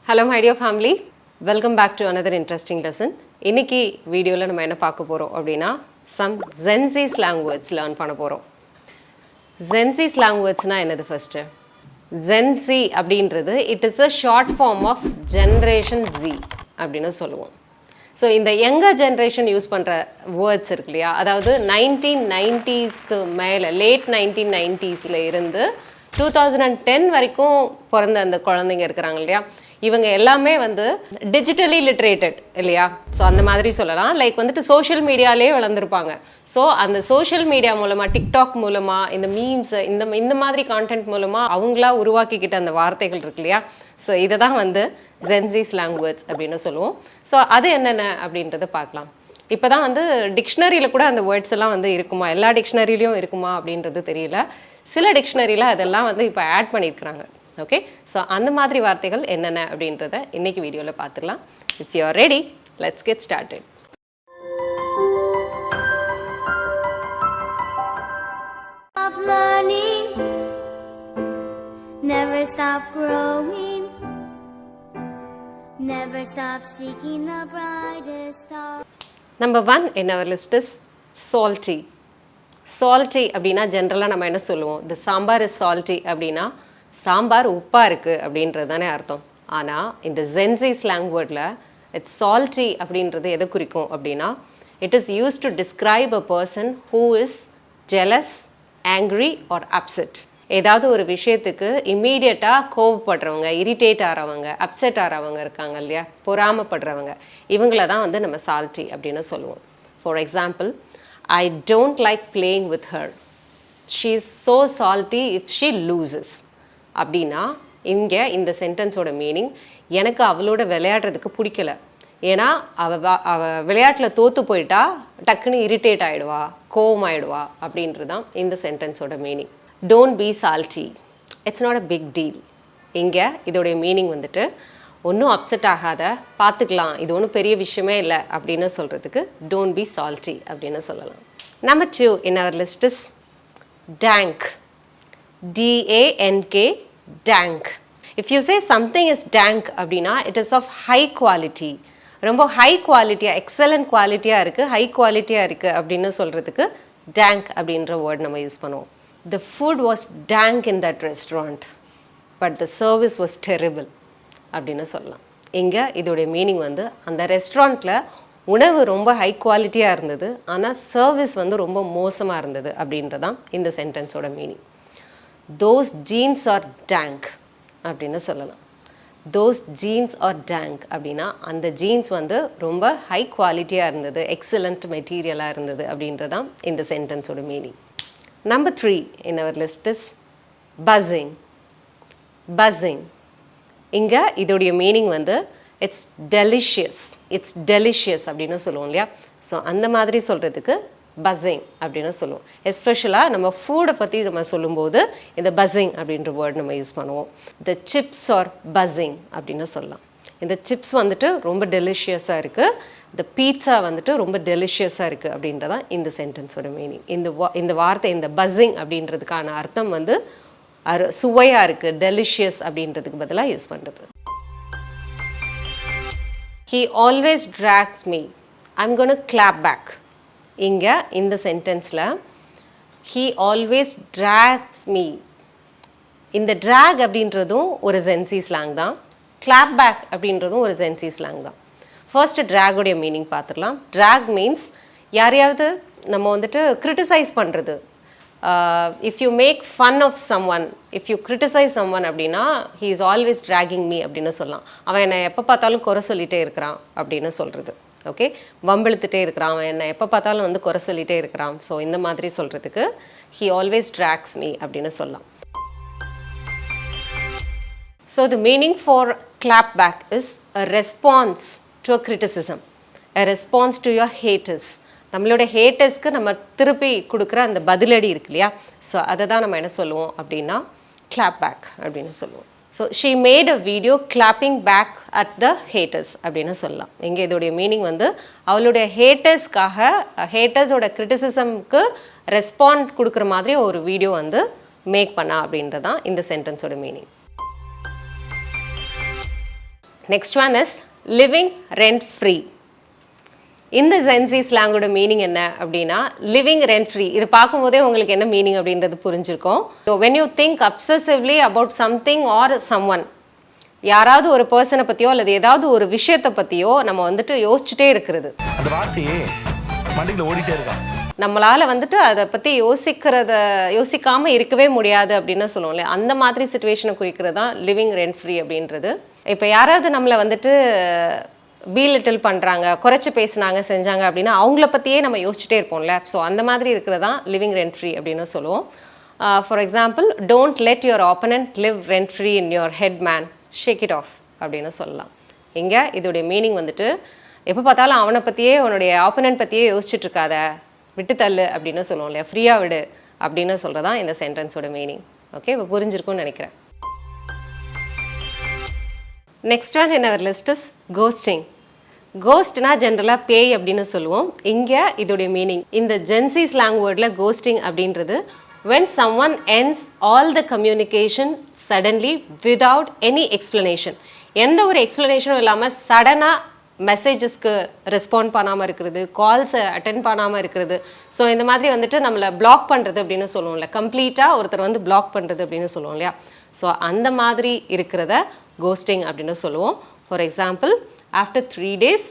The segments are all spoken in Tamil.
Hello my dear family, welcome back to another interesting lesson. இன்னைக்கு வீடியோல நம்ம என்ன பார்க்க போறோம் அப்படினா some Gen Z slang words learn பண்ண போறோம். Gen Z slang words னா என்னது first? Gen Z அப்படின்றது it is a short form of generation Z அப்படினு சொல்லுவோம். ஸோ இந்த யங்கர் ஜென்ரேஷன் யூஸ் பண்ணுற வேர்ட்ஸ் இருக்கு இல்லையா, அதாவது 1990ஸ்க்கு மேலே லேட் 1990ஸில் இருந்து 2010 வரைக்கும் பிறந்த அந்த குழந்தைங்க இருக்கிறாங்க இல்லையா, இவங்க எல்லாமே வந்து டிஜிட்டலி லிட்ரேட்டட் இல்லையா. ஸோ அந்த மாதிரி சொல்லலாம். லைக் வந்துட்டு சோஷியல் மீடியாலே வளர்ந்துருப்பாங்க. ஸோ அந்த சோஷியல் மீடியா மூலமாக, டிக்டாக் மூலமாக, இந்த மீம்ஸ் இந்த மாதிரி கான்டென்ட் மூலமாக அவங்களா உருவாக்கிக்கிட்ட அந்த வார்த்தைகள் இருக்கு இல்லையா. ஸோ இதை தான் வந்து Gen Z slang words அப்படின்னு சொல்லுவோம். ஸோ அது என்னென்ன அப்படின்றத பார்க்கலாம். இப்போ தான் வந்து டிக்ஷனரியில் கூட அந்த வேர்ட்ஸ் எல்லாம் வந்து இருக்குமா, எல்லா டிக்ஷனரிலையும் இருக்குமா அப்படின்றது தெரியல. சில டிக்ஷனரியில் அதெல்லாம் வந்து இப்போ ஆட் பண்ணியிருக்கிறாங்க. ஓகே, ஸோ அந்த மாதிரி வார்த்தைகள் என்னென்ன அப்படின்றத இன்னைக்கு வீடியோவில் பார்த்துக்கலாம். If you are ready, let's get started. Never stop growing, never stop seeking the brightest star. Number 1 in our list is salty. Salty அப்படின்னா ஜென்ரலாக நம்ம என்ன சொல்லுவோம், the சாம்பார் is salty அப்படின்னா சாம்பார் உப்பாக இருக்குது அப்படின்றது தானே அர்த்தம். ஆனால் இந்த Gen Z slang wordல it's salty அப்படின்றது எதை குறிக்கும் அப்படின்னா it is used to describe a person who is jealous, angry or upset. ஏதாவது ஒரு விஷயத்துக்கு இம்மீடியட்டாக கோவப்படுறவங்க, இரிட்டேட் ஆகிறவங்க, அப்செட் ஆகிறவங்க இருக்காங்க இல்லையா, பொறாமப்படுறவங்க, இவங்கள தான் வந்து நம்ம சால்ட்டி அப்படின்னு சொல்லுவோம். For example, I don't like playing with her, she is so salty if she loses அப்படின்னா இங்கே இந்த சென்டென்ஸோட மீனிங் எனக்கு அவளோட விளையாடுறதுக்கு பிடிக்கல, ஏன்னா அவள் விளையாட்டில் தோற்று போயிட்டா டக்குன்னு இரிட்டேட் ஆகிடுவா, கோவம் ஆகிடுவா அப்படின்றது தான் இந்த சென்டென்ஸோட meaning. Don't be salty, it's not a big deal. இங்கே இதோடைய மீனிங் வந்துட்டு ஒன்றும் அப்செட் ஆகாத, பார்த்துக்கலாம், இது ஒன்றும் பெரிய விஷயமே இல்லை அப்படின்னு சொல்கிறதுக்கு டோன்ட் பி சால்ட்டி அப்படின்னு சொல்லலாம். Number 2 in our list is dank. DANK, dank. If you say something is dank அப்படின்னா it is of high quality, ரொம்ப ஹை குவாலிட்டியாக, எக்ஸலண்ட் குவாலிட்டியாக இருக்குது, ஹை குவாலிட்டியாக இருக்குது அப்படின்னு சொல்கிறதுக்கு dank அப்படின்ற வேர்ட் நம்ம யூஸ் பண்ணுவோம். The food was dank in that restaurant, but the service was terrible அப்படின்னு சொல்லலாம். இங்கே இதோடைய மீனிங் வந்து அந்த ரெஸ்டாரண்ட்டில் உணவு ரொம்ப ஹை குவாலிட்டியாக இருந்தது, ஆனால் சர்வீஸ் வந்து ரொம்ப மோசமாக இருந்தது அப்படின்றதான் இந்த சென்டென்ஸோட meaning. Those jeans are dank அப்படின்னு சொல்லலாம். Those jeans are dank அப்படின்னா அந்த ஜீன்ஸ் வந்து ரொம்ப ஹை குவாலிட்டியாக இருந்தது, எக்ஸலண்ட் மெட்டீரியலாக இருந்தது அப்படின்றதான் இந்த சென்டென்ஸோட meaning. Number 3 in our list is buzzing. Buzzing. இங்கே இதோடைய மீனிங் வந்து இட்ஸ் டெலிஷியஸ், இட்ஸ் டெலிஷியஸ் அப்படின்னு சொல்லுவோம் இல்லையா. ஸோ அந்த மாதிரி சொல்கிறதுக்கு பஸ்ஸிங் அப்படின்னு சொல்லுவோம். எஸ்பெஷலாக நம்ம ஃபுட்டை பற்றி நம்ம சொல்லும்போது இந்த பஸ்ஸிங் அப்படின்ற வேர்ட் நம்ம யூஸ் பண்ணுவோம். த சிப்ஸ் ஆர் பஸ்ஸிங் அப்படின்னு சொல்லலாம். இந்த சிப்ஸ் வந்துட்டு ரொம்ப டெலிஷியஸாக இருக்குது, இந்த பீட்சா வந்துட்டு ரொம்ப டெலிஷியஸாக இருக்குது அப்படின்றதான் இந்த சென்டென்ஸோட மீனிங். இந்த வார்த்தை, இந்த பஸ்ஸிங் அப்படின்றதுக்கான அர்த்தம் வந்து சுவையாக இருக்குது, டெலிஷியஸ் அப்படின்றதுக்கு பதிலாக யூஸ் பண்ணுறது. He always drags me, I'm going to clap back. இங்கே இந்த சென்டென்ஸில் he always drags me, இந்த drag அப்படின்றதும் ஒரு Gen Z slang தான், clap back அப்படின்றதும் ஒரு Gen Z slang தான். ஃபர்ஸ்ட்டு ட்ராகுடைய மீனிங் பார்த்துடலாம். ட்ராக் மீன்ஸ் யாரையாவது நம்ம வந்துட்டு கிரிட்டிசைஸ் பண்ணுறது. If you make fun of someone, if you criticize someone அப்படின்னா he is always dragging me அப்படின்னு சொல்லலாம். அவன் என்னை எப்போ பார்த்தாலும் குறை சொல்லிகிட்டே இருக்கிறான் அப்படின்னு சொல்கிறது. ஓகே, வம்பிழுத்துட்டே இருக்கிறான், அவன் என்னை எப்போ பார்த்தாலும் வந்து குறை சொல்லிகிட்டே இருக்கிறான். ஸோ இந்த மாதிரி சொல்கிறதுக்கு ஹீ ஆல்வேஸ் ட்ராக்ஸ் மீ அப்படின்னு சொல்லலாம். So the meaning for clap back is a response to a criticism, a response to your haters. நம்மளோட ஹேட்டர்ஸ்க்கு நம்ம திருப்பி கொடுக்குற அந்த பதிலடி இருக்கு இல்லையா, ஸோ அதை தான் நம்ம என்ன சொல்லுவோம் அப்படின்னா clap back அப்படின்னு சொல்லுவோம். So she made a video clapping back at the haters அப்படின்னு சொல்லலாம். இங்கே இதோடைய மீனிங் வந்து அவளுடைய ஹேட்டர்ஸோட கிரிட்டிசிசம்க்கு ரெஸ்பாண்ட் கொடுக்குற மாதிரி ஒரு வீடியோ வந்து மேக் பண்ணா அப்படின்றதான் இந்த சென்டென்ஸோட meaning. Next one is living rent free. இந்த ஜென்சி ஸ்லாங்கோட மீனிங் என்ன அப்படின்னா லிவிங் ரெண்ட் ஃப்ரீ. இது பார்க்கும்போதே உங்களுக்கு என்ன மீனிங் அப்படின்றது புரிஞ்சிருக்கும். So when you think obsessively about something or someone, யாராவது ஒரு பர்சனை பற்றியோ அல்லது ஏதாவது ஒரு விஷயத்தை பற்றியோ நம்ம வந்துட்டு யோசிச்சுட்டே இருக்கிறது. அந்த வார்த்தையே மண்டையில் ஓடிட்டே இருக்கா. நம்மளால் வந்துட்டு அதை பற்றி யோசிக்காமல் இருக்கவே முடியாது அப்படின்னு சொல்லுவோம் இல்லையா, அந்த மாதிரி சுச்சுவேஷனை குறிக்கிறது தான் லிவிங் ரெண்ட் ஃப்ரீ அப்படின்றது. இப்போ யாராவது நம்மளை வந்துட்டு பீலிட்டில் பண்ணுறாங்க, குறைச்சி பேசுனாங்க, செஞ்சாங்க அப்படின்னா அவங்கள பற்றியே நம்ம யோசிச்சுட்டே இருப்போம்ல. ஸோ அந்த மாதிரி இருக்கிறது தான் லிவிங் ரெண்ட் ஃப்ரீ அப்படின்னு சொல்லுவோம். For example, don't let your opponent live rent free in your head man, shake it off அப்படின்னு சொல்லலாம். இங்கே இதோடைய மீனிங் வந்துட்டு எப்போ பார்த்தாலும் அவனை பற்றியே உன்னுடைய ஆப்பனண்ட் பற்றியே யோசிச்சுட்டு இருக்காத, விட்டு தள்ளு அப்படின்னு சொல்லுவோம் இல்லையா, ஃப்ரீயாக விடு அப்படின்னு சொல்கிறதான் இந்த சென்டென்ஸோட மீனிங். ஓகே, இப்போ புரிஞ்சிருக்கும்னு நினைக்கிறேன். Next one in our list is ghosting. கோஸ்ட்னா ஜென்ரலாக பேய் அப்படின்னு சொல்லுவோம். இங்கே இதோடைய மீனிங் இந்த ஜென்சி ஸ்லாங் வேர்டில் கோஸ்டிங் அப்படின்றது when someone ends all the communication suddenly without any explanation. எந்த ஒரு எக்ஸ்ப்ளனேஷனும் இல்லாமல் சடனாக மெசேஜஸ்க்கு ரெஸ்பாண்ட் பண்ணாமல் இருக்கிறது, கால்ஸை அட்டென்ட் பண்ணாமல் இருக்கிறது. ஸோ இந்த மாதிரி வந்துட்டு நம்மளை பிளாக் பண்ணுறது அப்படின்னு சொல்லுவோம்ல, கம்ப்ளீட்டாக ஒருத்தர் வந்து பிளாக் பண்ணுறது அப்படின்னு சொல்லுவோம் இல்லையா. ஸோ அந்த மாதிரி இருக்கிறத கோஸ்டிங் அப்படின்னு சொல்லுவோம். For example, after 3 days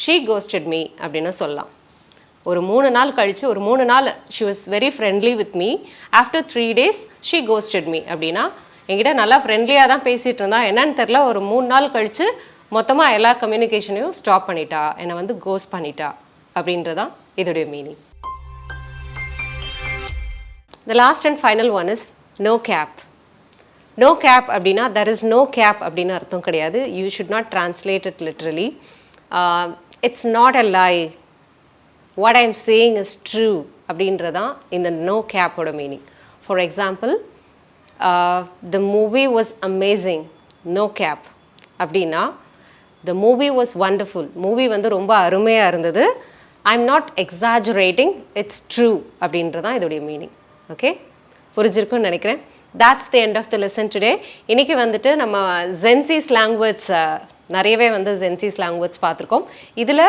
she ghosted me அப்படின்னு சொல்லலாம். ஒரு 3 நாள் கழித்து, ஒரு 3 நாள் she was very friendly with me, after 3 days she ghosted me அப்படின்னா என்கிட்ட நல்லா ஃப்ரெண்ட்லியாக தான் பேசிகிட்டு இருந்தா, என்னன்னு தெரில, ஒரு 3 நாள் கழித்து மொத்தமாக எல்லா கம்யூனிகேஷனையும் ஸ்டாப் பண்ணிட்டா, என்னை வந்து கோஸ்ட் பண்ணிட்டா அப்படின்றதான் இதோடைய meaning. The last and final one is no cap. No cap அப்படின்னா there is no cap அப்படின்னு அர்த்தம் கிடையாது. You should not translate it literally. It's not a lie. What I'm saying is true அப்படின்றதான் இந்த no cap ஓட meaning. For example, the movie was amazing, no cap அப்படின்னா the movie was wonderful, movie வந்து ரொம்ப அருமையாக இருந்தது, I'm not exaggerating, it's true அப்படின்றதான் இதோடைய மீனிங். ஓகே, புரிஞ்சிருக்குன்னு நினைக்கிறேன். That's the end of the lesson today. இன்றைக்கி வந்துட்டு நம்ம ஜென்சி ஸ்லாங் வேர்ட்ஸ் நிறையவே வந்து ஜென்சி ஸ்லாங் வேர்ட்ஸ் பார்த்துருக்கோம். இதில்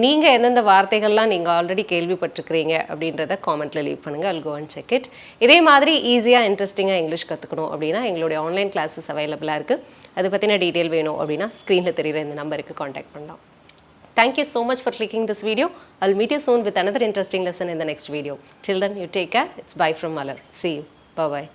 நீங்கள் எந்தெந்த வார்த்தைகள்லாம் நீங்கள் ஆல்ரெடி கேள்விப்பட்டிருக்கிறீங்க அப்படின்றத காமெண்ட்டில் லீவ் பண்ணுங்கள். I'll go and check it. இதே மாதிரி ஈஸியாக இன்ட்ரெஸ்டிங்காக இங்கிலீஷ் கற்றுக்கணும் அப்படின்னா எங்களுடைய ஆன்லைன் கிளாஸஸ் அவைலபிளாக இருக்குது. அதை பற்றின டீட்டெயில் வேணும் அப்படின்னா ஸ்க்ரீனில் தெரிகிற இந்த நம்பருக்கு காண்டாக்ட் பண்ணலாம். Thank you so much for clicking this video. I'll meet you soon with another interesting lesson in the next video. Till then, you take care. It's bye from Malar. See you. Bye-bye.